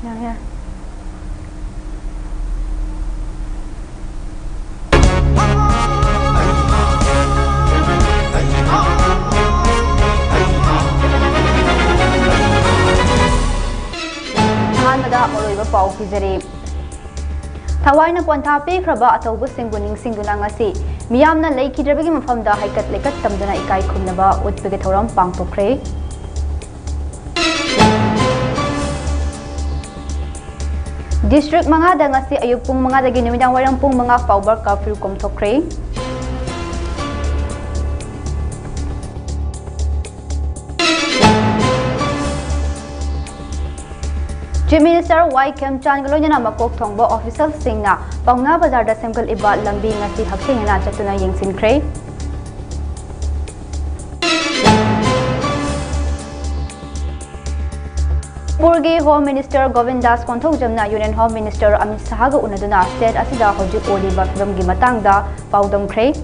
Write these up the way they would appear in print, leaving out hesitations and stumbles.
Yeah. Pau Pizari Tawaina Ponta Pikraba at Augustin Singulangasi, Miamna Lake Drabim from the Hikat Lekat Tamdana Ikai Kunaba, with Pigatoram Pangto Cray. District Mangada Ngasi Ayupung Mangada Ginumida Warampung Manga Pauber Kafu Komto Cray. Chief Minister Y. Kem Changalonya Makok Tongbo official Singna, Pauna Bazar da Semkal Iba Lambi Ngasi Haksingana Chatuna Yingsin Cray. Purgi Home Minister Govindas Konthok Jamna Union Home Minister Amit Sahaga Unaduna State Asida Hoji Oliva Film Gimatangda Paudam Cray.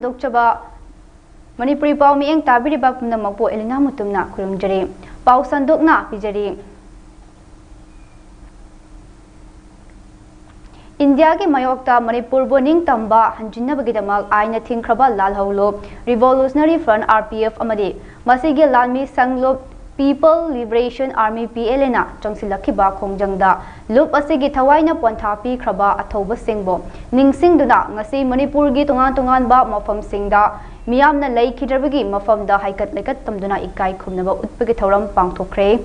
Dokchaba Manipur Pau Mieng Tabiri Bapna Mapo ALINA MUTUM Kurum Jari Pau Sandokna Pijari India ke Mayokta Manipur Boning Tamba Hanjina Bagidamal Aina Thinkraba Lal Haulo Revolutionary Front RPF Amadi Masigi Lalmi Sanglo People Liberation Army PLNA Changsilakiba Kongjangda Loop Asigi Tawaina Pontapi Kraba Atoba Singbo Ningsing Duna Ngasi Manipur gi Tungan Ba Mafam Singda Miamna Lay Kidrabagi Mafam da Haikat Lekat Tamduna Ikai Kumnaba Utpagi Tauram Pangtokre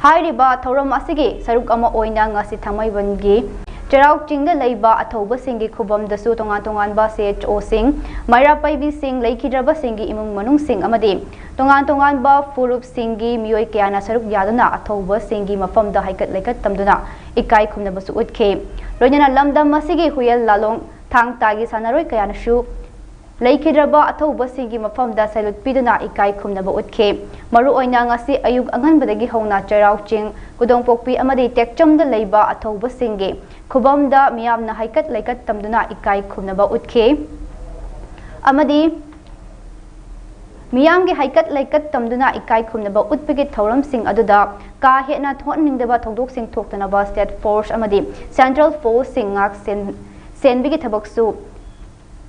Hairiba Tauram Asigi Saruk Ama Oina Ngasi Tamai Bangi Cherau Chingda Laiba Atoba Singi Kubam Dasu Tungan Ba CHO Sing Maira Paibi Sing Lay Kidraba Singi Imung Manung Sing Amadi Tungan Ba Furup Singi Miyoi Kiana Saruk Yaduna Atoba Singi Mafam da Haikat Lekat Tamduna Ikai Kumnabasu Utke Ronyana Lamda Masigi Huyel Lalong Tang Tagi Sanaroi Kiana Shu Laikidraba Atoba Singi Mafam da Salut Piduna Ikai Kumnaba Utke Maru Oina Ngasi Ayug Angan Badagi Hona Cherau Ching Kudong Pokpi Amadi Tekcham da Laiba Atoba Singi Kubam da Miyamna Haikat Lekat Tamduna Ikai Kumnaba Utke Amadi Miyam ki Haikat Laikat Tamduna Ikai Kumnaba Utpigi Tauram Sing Aduda Ka Hetna Thoningdaba Togdok Sing Toktanaba State Force Amadi Central Force Sing Ngak Senbigi Tabaksu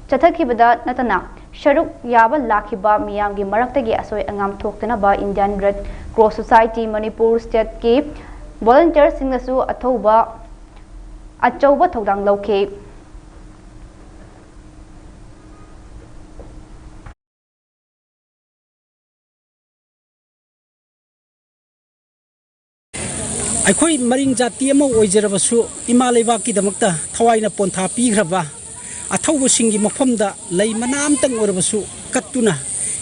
Chathakibada Natana Sharuk Yaba Lakiba Miyam ki Maraktagi Asoi Angam Toktanaba Indian Red Cross Society Manipur State ki Volunteer Singasu Atoba Achauba Togdang Loke Aikoi maring jati ama oijerabasu ima leibaki damakta thawaina pontha pigraba athaubo singi mafamda lei manam tang orabasu kattuna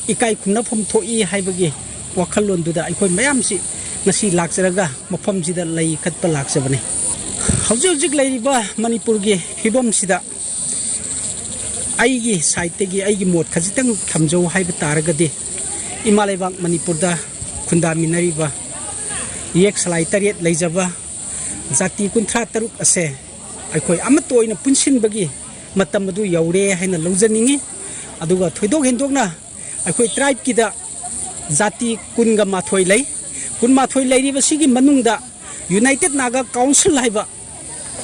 ikai khumna phom thoi haibagi wakhalon duda aikoi mayam si ngasi lakjaraga mafam sida lei khatpa lakjabane haujuk leiba manipur gi hibam sida aigi site gi aigi mot khajitang thamjau haiba taragadi ima leibak manipur da khunda minariba Yek salai tariat leijaba jati kunthra taruk ase aikoi amatoina punsin bagi matam adu yaure haina lawjaningi aduga thoidok hendokna aikoi tribe kida jati kunga mathoi lei kun mathoi leiri basigi manungda United Naga Council haiba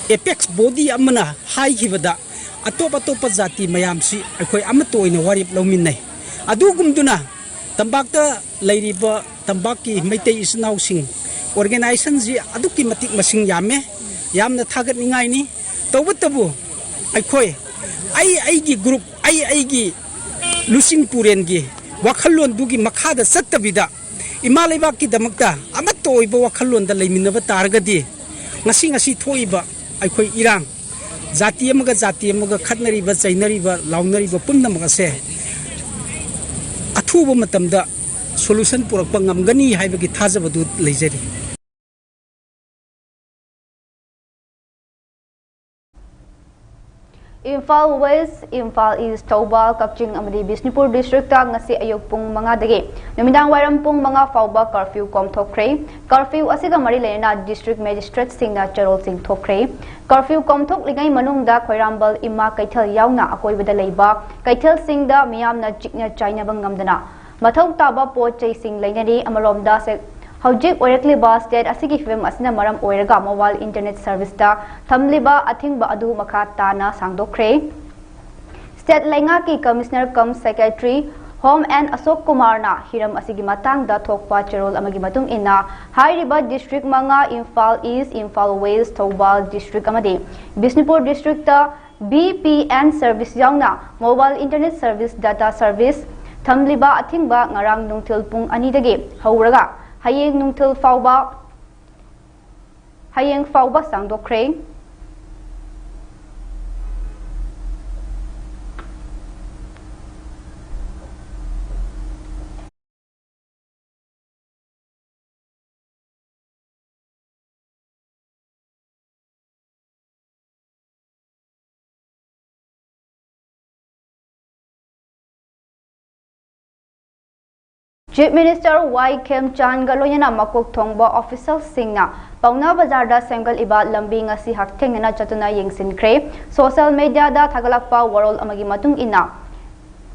apex body amana hai khibada atop jati mayamsi aikoi amatoina warip lawminnai adugumduna tambakta leiriba tambaki meitei isnau sing Organization ji aduki matik masing yame yamna thagat ningai ni tawbatabu aikoi ai gi group ai gi lusing puren gi wakhalon dugi makhada sattabida imalaiba ki damakta amato oiba wakhalon da leiminaba targadi ngasi thoiba aikoi irang jati amaga khatnariba chainariba launariba punnamaga se athuba matamda solution purakpa ngamgani haibagi thajabadu leijari Imphal West, Imphal East, Taubal, Kakching amadi Bisnupur District ngasi ayok pung mga dagi. Numidang wairam pung mga fauba curfew kom thokre. Curfew asiga mari lena district magistrate singna charol sing thokre. Curfew kom thok ligay manungda khoirambal ima kaithal yauna akoibada leiba. Kaithal singda miyamna chikna China bangamdana. Mathau taba po chai sing lainani amaromda se Hojik Orekliba State Asigi Film Asina Maram Oirga Mobile Internet Service da Thamliba Athingba Adu Makatana Sangdokre State Lainga ki Commissioner cum Secretary Home and Asok Kumarna Hiram Asigi Matang da Thokpa Cherol Amagi Matung Ina Hairiba District Manga Imphal East Imphal West Taubal District Amadi Bisnupur District da BPN Service Yauna Mobile Internet Service Data Service Thamliba Athingba Ngarang Nungtil Pung Anidagi Hauraga Hayeng nungtil fauba sangdokre Chief Minister Y. Kem Chan Galoyana Makok Thongba official singna Pauna Bazar da Semgal Iba Lambi ngasi haktengena chatuna yengsin kre social media da thagalakpa world amagi matung ina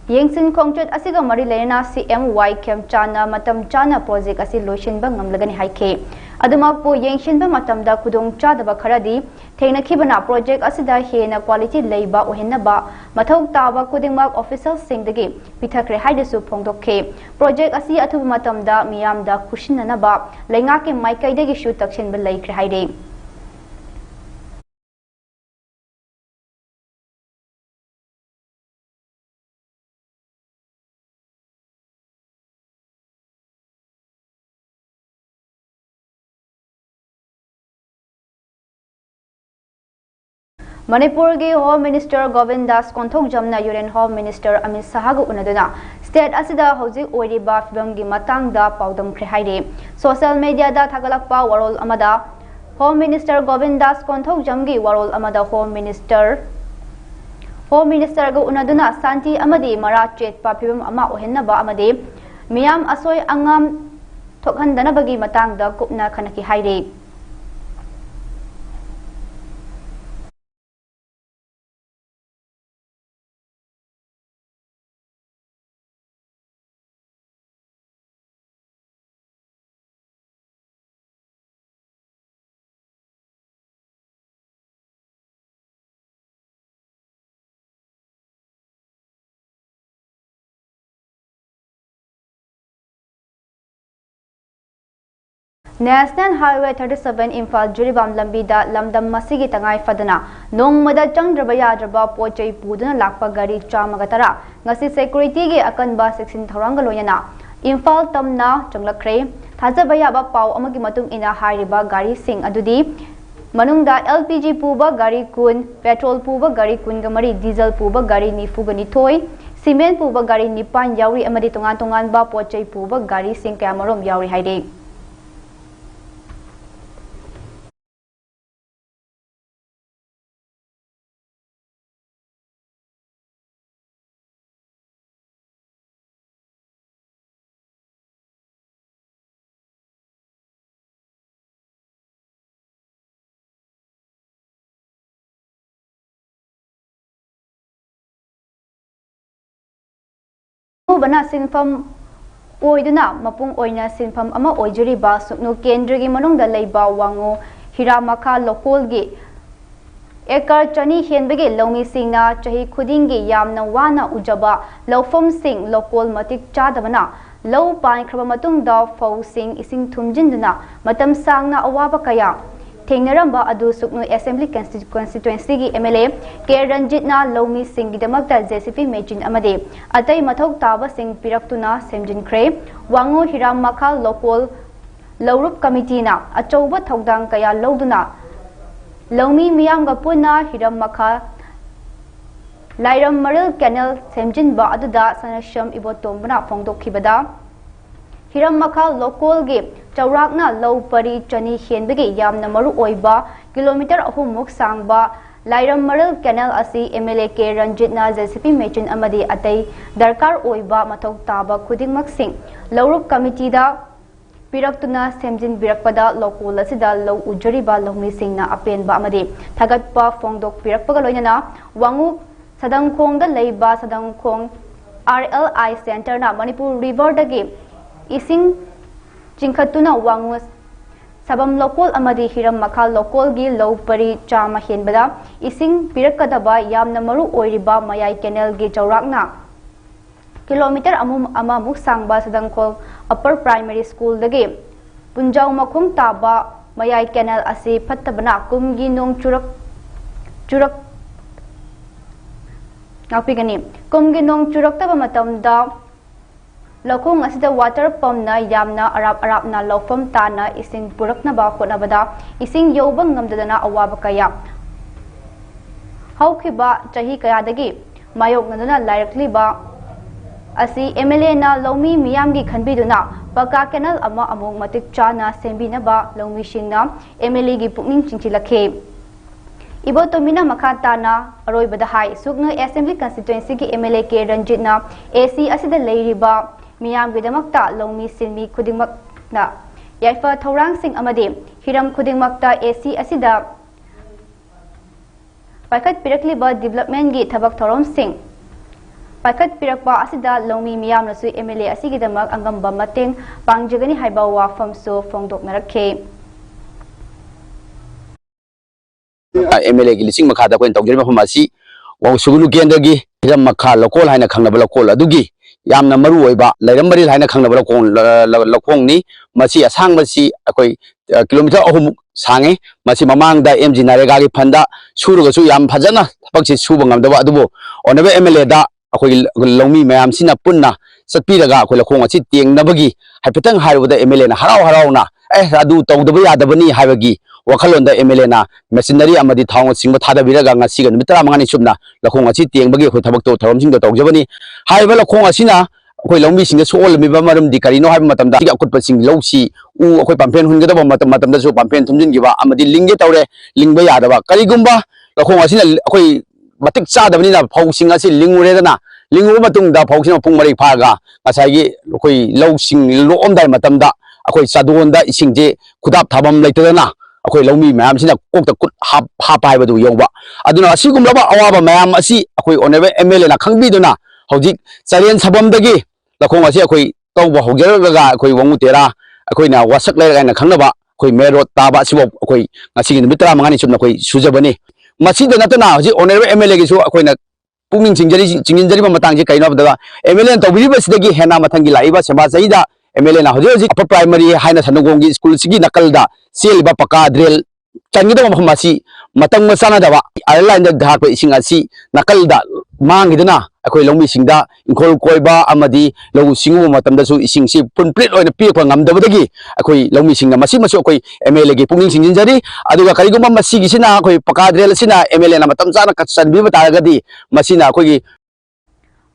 yengsin khongchet asiga mari lena CM Y. Kem Chan na matam chana project asi loishinba ngamlagani haike adumakpo yengshinba matamda kudong chadaba kharadi thengna khibana project asida hena quality leiba ohenaba mathau taba kudingmak official singdagi pithakre haidesu phongdokhe project asi athuba matamda miyamda khushinanaba lainga ke maikaidagi shu takshinba laikre haide Manipur ge Home Minister Govind Das Konthok Jamna Yuren Home Minister Amit Sahagu unaduna state asida hojik oiriba film gi matang da paudam khre haide social media da thagalakpa warol amada Home Minister Govind Das Konthok Jamgi warol amada Home Minister ga unaduna santi amadi mara chet pa film ama ohenaba amade miyam asoi angam thokhandana bagi matang da kupna khanaki haide National Highway 37 Imphal Juribam Lambida Lamdam Masigi Tangai Fadana Nongmada Chandraba Yadraba Pochai Puduna Lakpa Gari Chamagatara Ngasi Security gi Akanba 16 Thoranga Loyana Imphal Tamna Changlakre Thajabaya ba Pau amagi matung ina hairiba gari sing adudi Manungda LPG puba gari kun petrol puba gari kun gamari diesel puba gari nifu gani toy cement puba gari nipan yauri amadi tongan ba pochai puba gari sing kamarom yauri haide Bana sinfam oiduna mapung oina sinfam ama oijuri ba suknu kendra gi manungda leiba wango hiramakha local gi ekar chani henbege lomi singna chahi khuding gi yamna wana ujaba lawfam sing local matik chadabana low pan khraba matung da fau sing ising thumjinduna matam sangna awaba kaya Tengnaramba adu suknu assembly constituency gi MLA K Ranjitna Lomi Singh gidamakta JCP Mechin amade atai mathok taba sing piraktuna semjinkhre wango hiram makha local lawrup committee na achouba thodang kaya loduna Lomi miyamga puna hiram makha Lairam Maril Canal semjin ba aduda sanasham ibotombana phongdokhibada Hiram makha local gi chaurakna low pari chani henbege yamna maru oiba kilometer ahumuk sangba Lairam Maral Canal asi MLA K Ranjitna JCP Mechin amadi atai darkar oiba mathau taba khudingmak sing Laurup Committee da Piraktuna Semjin Birakpada Lokol asida Low Ujariba Lomi Singna Apenba amadi Tagatpa Fongdok Pirakpaga loinana Wangu Sadangkong da Leiba Sadangkong RLI Center na Manipur River dagi ising Jinkatuna Wangus Sabam Lokol amadi Hiram Makal Lokol gi Low Pari Chama Henbada ising Pirakadaba Yamna Maru Oiriba Mayai Canal gi Chaurakna Kilometer amamuk sangba Sadangkol Upper Primary School dagi Punjau Makum Taba Mayai Canal asi Patabana Kumgi Nong Churak Napigani Kumgi Nong Churak Taba Matamda Lokong asida water pump na yamna arab na lofam tana ising purak na ba khonabada ising yobang ngamdadana awaba kaya haukiba chahi kaya dagi mayok naduna lairakli ba asi MLA na lomi miyamgi khanbiduna paka canal ama among matik chana sembi na ba lomi singna MLA gi pukning chingchilakhe Ibo Tomina Makatana Aroi Badahai Sugna Assembly Constituency ki MLA K Ranjitna AC asida leiriba Miyam Gidamakta Lomi Silmi Kudingmak na Yaifa Taurang Sing Amadi Hiram Kudingmakta AC asida Pakat Pirakliba Development Gi Tabak Torom Sing Pakat Pirakpa asida Lomi Miyam Nasu MLA Asigidamak Angamba Mating Pangjagani Haibawa Famso Fongdok Narakhe MLA gi lising makha da ko tawjiri ma famasi wa sugulu gendagi hiram makha lokol haina khangnaba lokol adugi yamna maru oiba lairam maril haina khangnaba lokong ni masi asang masi akoi kilometer ahum sange masi mamang da MG Narega gi phanda suruga su yam phajana thapakchi suba ngamdaba adubo onabe MLA da akoi lomi mayam sina punna satpiraga akoi lokong achi tengnabagi haipetang hairubada MLA na harau na adu tawdaba yadabani haibagi wakhalonda MLA na machinery amadi thawng singba thadabiraga ngasi ga numit 15 ni subna lakhong achi tengbagi khoi thabak to tharom sing do tawjabani haiba lakhong asina khoi longmi sing sool mi ba maram di karino haiba matamda akutpa sing lowsi u khoi pampen hungadaba matamda so pampen thumjin giba amadi lingge tawre lingba yadaba karigumba lakhong asina khoi matik chadabani na phau sing asi lingure dana lingu matung da phau sing pung mari phaga ngasai khoi low sing loomdai matamda akhoi chadonda isingje khudap thabam leitadana akoi lomi mayam sina kokta kut hap haibadu yongba aduna asigumlaba awaba mayam asi akoi onebe MLA na khangbiduna hojik charen sabam dagi lakhong asi akoi tawba hogeraga akoi wangu tera akoi na wasak lerga na khangnaba akoi merot taba sibo akoi ngasi numit 15 ni subna akoi sujabani masida natana hojik onebe MLA gi su akoi na pungning chingjari matangji kaino daga MLA tawbiriba sidagi hena mathangi laiba sema saida MLA na hojik upper primary haina sanugonggi school sigi nakalda seliba paka drill changida mafamasi matang masana dawa airline da dhakpa ising asi nakalda mangidana akoi longmi singda inkol koiba amadi logu singu matamda su ising si punplet oina piakwa ngamdabadagi akoi longmi singna masi akoi MLA gi pungning singjinjari aduga karigumba masi gisina akoi paka drill sina MLA na matam sana katsanbi batagadi masina akoi gi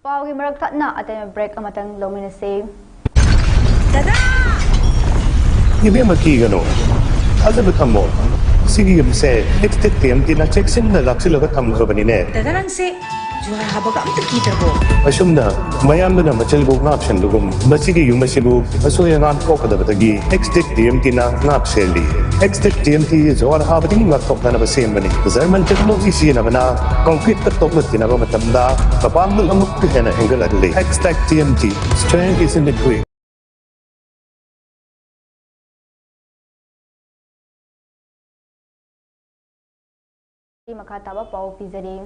Pawgi marak thatna atay break amatang longmi say Dada! Ibe makigano. Alam mo sige se TM na check sin na laksila ka tham ko banine. Dada lang se juha habaga am takita ko. Asum na mayam na machalbog na option dugum. Masige yung masibu asoya ngan ko kada batagi. TM na ngap seli. TM jawar habating ngak tok na basem bani. Zaman technology si na bana concrete ka tok na tinaba matamda. Kapang mo amuk na hengal adli. TM strength is in the quick. Makataba pau pizari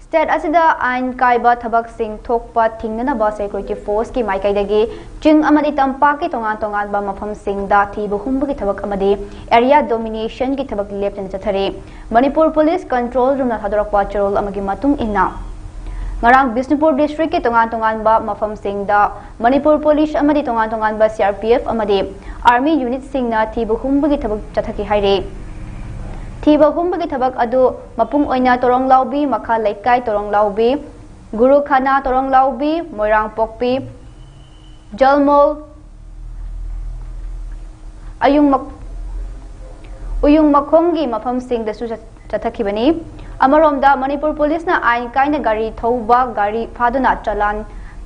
State asida ain kaiba thabak sing thokpa thingnana ba security force ki maikai dagi ching amadi tampa ki tongan ba mafam sing da thi bahumbu ki thabak amadi area domination ki thabak leptan chathare Manipur police control room na thadorakwa charol amagi matung inna ngarang Bisnupur district ki tongan ba mafam sing da Manipur police amadi tongan ba CRPF amadi army unit sing na thi bahumbu ki thabak chathaki haire Thiba humbagi thabak adu mapung oina torong laubi makha laikai torong laubi guru khana torong laubi moirang pokpi jalmol uyung makhonggi mafam sing da su चथखिबनी अमरोमदा Manipur police ना आइन कायना गाड़ी थौबा गाड़ी फादुना चलान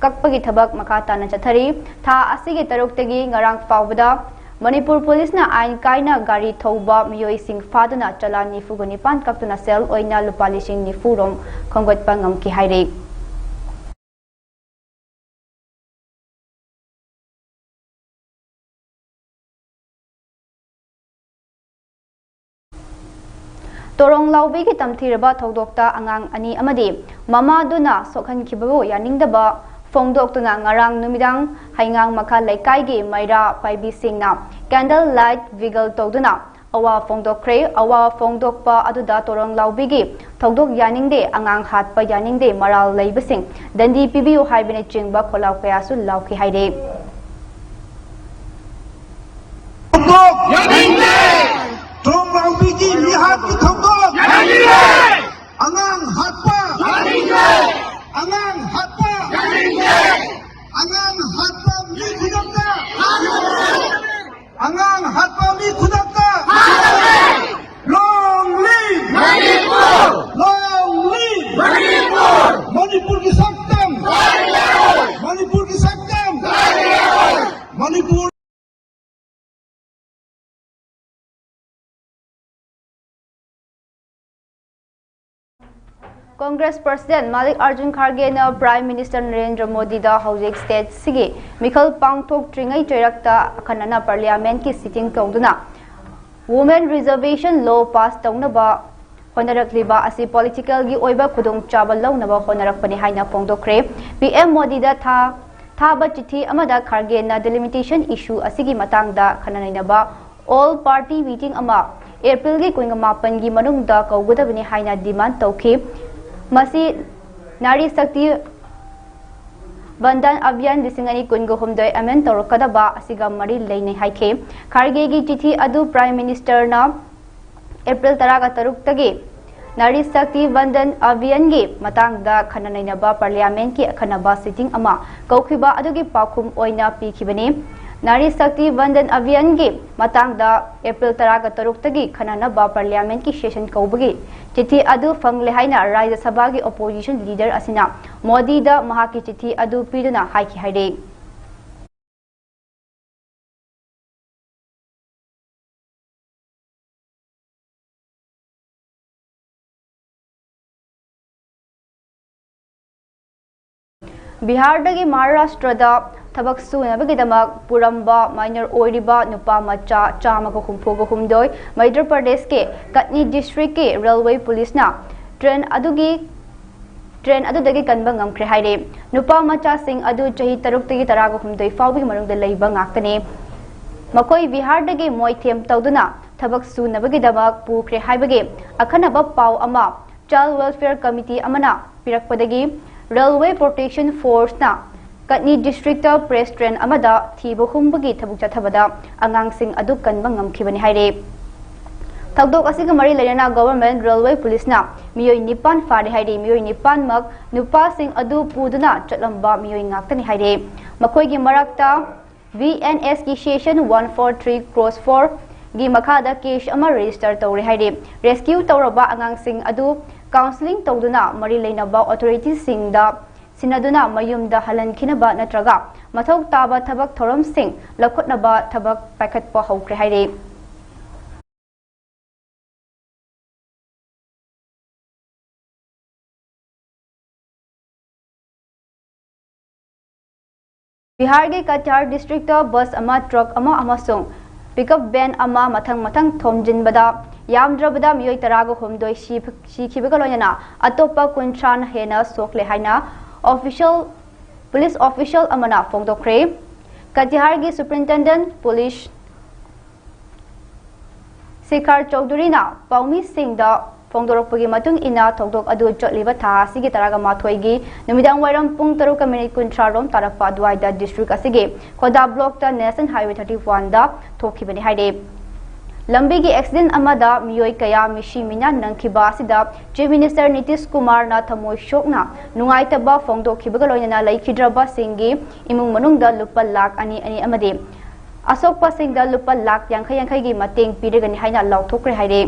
कक्पगी थबक मखा ताना चथरी था असिगे तरुक्तगी ngarang फावबदा Manipur police ना आइन कायना गाड़ी थौबा मियोई सिंह फादुना चलान निफुगनि पान कक्तुना सेल ओइना लुपा लिसिंग निफुरोम खंगोटपा ngamki हाइरे तोरंग लाउबी की तमथीरबा थौदोक्ता अंगांग अनि अमदि ममा दुना सोखनखिबो यानिंगदबा फोंदोक्तुना ngarang नुमिदांग हाइंगांग मखा लेकाइगे मैरा पाइबी सिंगना कैंडल लाइट विगल तौदुना अवा फोंदोक्रे अवा फोंदोक्पा अदुदा तोरंग लाउबीगी थौदोक यानिंगदे अंगांग हातपा यानिंगदे मराल लेबसिंग दंदी पिबियो हाइबने चिंगबा खोलाव कयासु लाउखि हाइरे Tong Raubiji lihat di thongkok. Angang hatpa. Angang hatpa. Angang hatpa mi khudakta. Angang hatpa mi khudakta. Long live Manipur. Long live Manipur. Manipur ki saktam. Manipur ki saktam. Manipur Congress president Mallikarjun Kharge ने prime minister Narendra Modi दा हौजिक state सिगे मिखल पांगथोक ट्रिंगै चेरक्ता अखनना parliament की सिटिंग तौदुना वुमेन रिजर्वेशन लॉ पास तौनबा होनरकलिबा असि पॉलिटिकल गी ओइबा खुदुंग चाबल लौनबा होनरकपनि हाइना फोंदोखरे पीएम मोदी दा थाबा चिठी अमदा खारगे ना डिलिमिटेशन इशू असिगी मतंगदा खननैनबा ऑल पार्टी मीटिंग अमा एप्रिल गी कुंग मापन गी मनुंगदा कौगदबनि हाइना डिमांड तौखि मसी नारी शक्ति बंधन अभियान लिसिंगनी कुंग हुमदय अमेन तौरकदबा असिगा मरी लेने हाइखे खारगे की चिठी अदु प्राइम मिनिस्टर ना अप्रैल 13 तगे नारी शक्ति बंधन अभियान की मतंगदा खननैनबा पार्लियामेंट की अखनबा सिटिंग अमा कौखिबा अदुगी पाखुम ओइना पीखिबने नारी शक्ति बंधन अभियान की मतंगदा अप्रैल 13 तगी खननबा पार्लियामेंट की सेशन कौबगी चिठी अदु फंगले हाइना राज्य सभा की ओपोजिशन लीडर असिना मोदी दा महाकी चिठी अदु पीदुना हाइखि हाइरे बिहार दगी महाराष्ट्र दा थबक सुनबगिदमक पुरंबा माइनर ओइरिबा नुपा मचा चामक हुमफोग हुमदोय मध्य प्रदेश के कटनी डिस्ट्रिक्ट के रेलवे पुलिस ना ट्रेन अदुदगी कनबा ngamkhre हाइरे नुपा मचा सिंह अदु चही 3 तगी 13 फाउबी मरुंग लेबा ngakane मकोई बिहार दगी मोइथेम तौदुना थबक सुनबगिदमक पुख्रे हाइबगे अखनबा पाउ अमा चाइल्ड वेलफेयर कमिटी अमना पिरकपदगी रेलवे प्रोटेक्शन फोर्स ना कटनी डिस्ट्रिक्ट प्रेस ट्रेन अमदा थीब हुंबगी थबुक चथबदा अंगांग सिंह अदु कनबा ngamkhibani हाइरे थौदोक असिग मरी लेना गवर्नमेंट रेलवे पुलिस ना मियोई निपान फारे हाइरे मियोई निपान मक नुपा सिंह अदु पुदुना चलंबा मियोई ngakतनी हाइरे मखोई की मरक्ता VNS की सेशन 143/4 गी मखादा केस अमा रजिस्टर तौरे हाइरे रेस्क्यू तौरबा अंगांग सिंह अदु काउंसलिंग तौदुना मरी लेनबा ऑथोरिटी सिंह दा सिनदुना मयुमदा हलनखिनबा नत्रगा मथौ ताबा थबक थोरम सिंह लखुटनबा थबक पाइखटपा हौख्रे हाइरे बिहार के कटिहार डिस्ट्रिक्ट बस अमा ट्रक अमा अमसुंग पिकअप वैन अमा मथंग थोमजिनबदा यामद्रबदा मियोई 13 सीखिबगा लोयना अतोपा कुंथ्रान हेना सोखले हाइना ऑफिशियल पुलिस ऑफिशियल अमना फोंदोखरे कटिहार की सुपरिटेंडेंट पुलिस शिखर चौधरी ना पाउमी सिंह दा फोंदोरपगी मतुंग इना थौदोक अदु चटलिबा था सिगे 13 गी नुमिदांग वाइरम पुंग 3:30 रोम तारपा दुआइदा डिस्ट्रिक्ट असिगे खोदा ब्लॉक ता नेशनल हाईवे 31 दा थोखिबनि हाइरे लंबी की एक्सीडेंट अमदा मियोई कया मिशी मिना नंखिबा सिदा चीफ मिनिस्टर नीतीश कुमार ना थमोय शोकना नुंगाइतबा फोंदोखिबगा लोयना लैखिद्रबा सिंगी इमुंग मनुंगदा लुपा लाख अनि अमदे असोकपा सिंगदा लुपा लाख 50 की मतेंग पीरगनि हाइना लाउथोक्रे हाइरे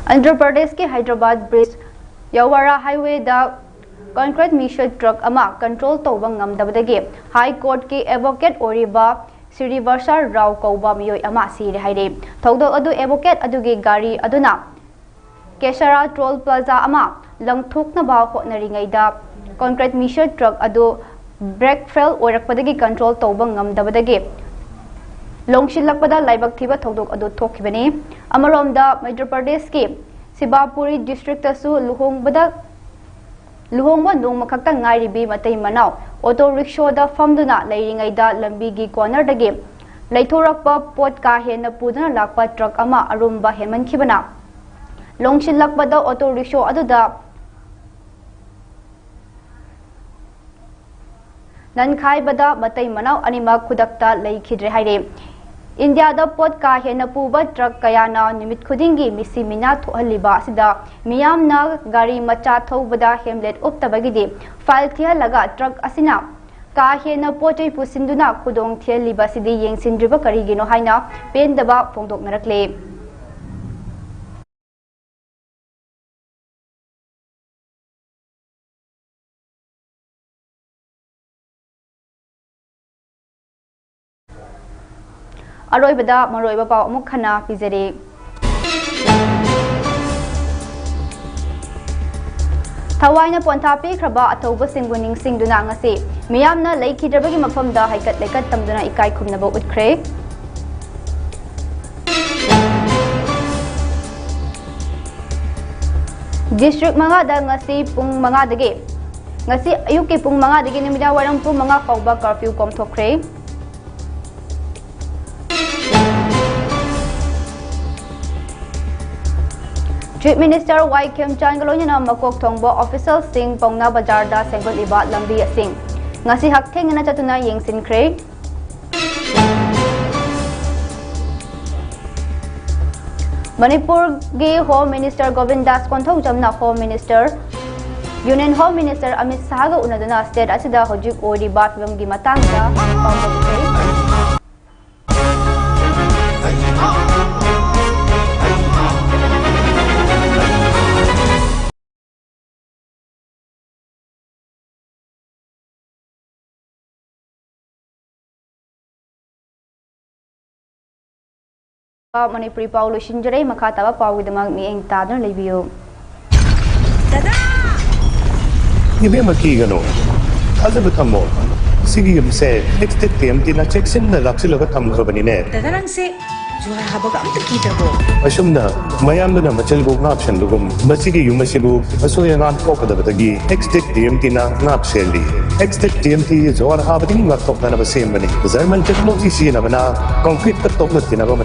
Andhra Pradesh ki Hyderabad Bridge Yawara Highway da concrete mission truck ama control tawba ngamdabadagi High Court ki advocate oriba Sri Varsha Rao kauba miyoi ama sire haire thawdok adu advocate adugi gari aduna Kesara Toll Plaza ama langthokna ba hotnaringaida concrete mission truck adu brake fail oirakpadagi control tawba ngamdabadagi longshilakpada laibak thiba thawdok adu thokibani amaromda Madhya Pradesh ki Sibapuri district asu luhongba nongma khakta ngairibi matai manau auto rickshaw da famduna leiringaida lambi gi corner dagi leithorakpa pot ka hena pudana lakpa truck ama arumba heman khibana longshilakpada auto rickshaw aduda nankhai bada matai manau anima khudakta leikhidre haire India da pot ka hena puba truck kayana nimit khudingi misi mina thohaliba sida miyamna gari macha thobada hemlet uptabagidi file thia laga truck asina ka hena pochai pusinduna khudong theliba sidi yengsindriba karigino haina pendaba phongdoknarakle Aroibada maroiba pau amuk khana pizere Thawaina ponthapi khraba athauba singbu ningsingduna ngasi miyamna leikhidrabagi mafamda haikat leikat tamduna ikai khumnaba utkre District manga da ngasi pung manga dage ngasi ayuki pung manga dage nimida warang pung manga fauba curfew komthokre Chief Minister Y. Kim Changalonyana makok thongbo official sing Pongna Bazar da Sengol Iba Lambi Sing ngasi haktheng na chatuna yengsinkhre Manipur ge Home Minister Govind Das Konthok jamna Home Minister Union Home Minister Amit Shah ga unaduna state asida hojik ori ba film gi matangda pawbukre Manipuri Paulo Shinjare Makataba Pawidamag ni Eng Tadner Libiyo. Dada! Ibe makigano. Azabutamo. Sige yumse next TMT na checksin na laksilaga tamkhabani ne. Dada lang se juhar habaga amta kitarbo. Asumna mayamna machalbog na option lugum masigi yumasibu asoyangan kokadabagi exit TMT na napseli. Exit TMT jawar habading ngaktok na basem bani. Zarmal technology sina bana concrete katok na tinaba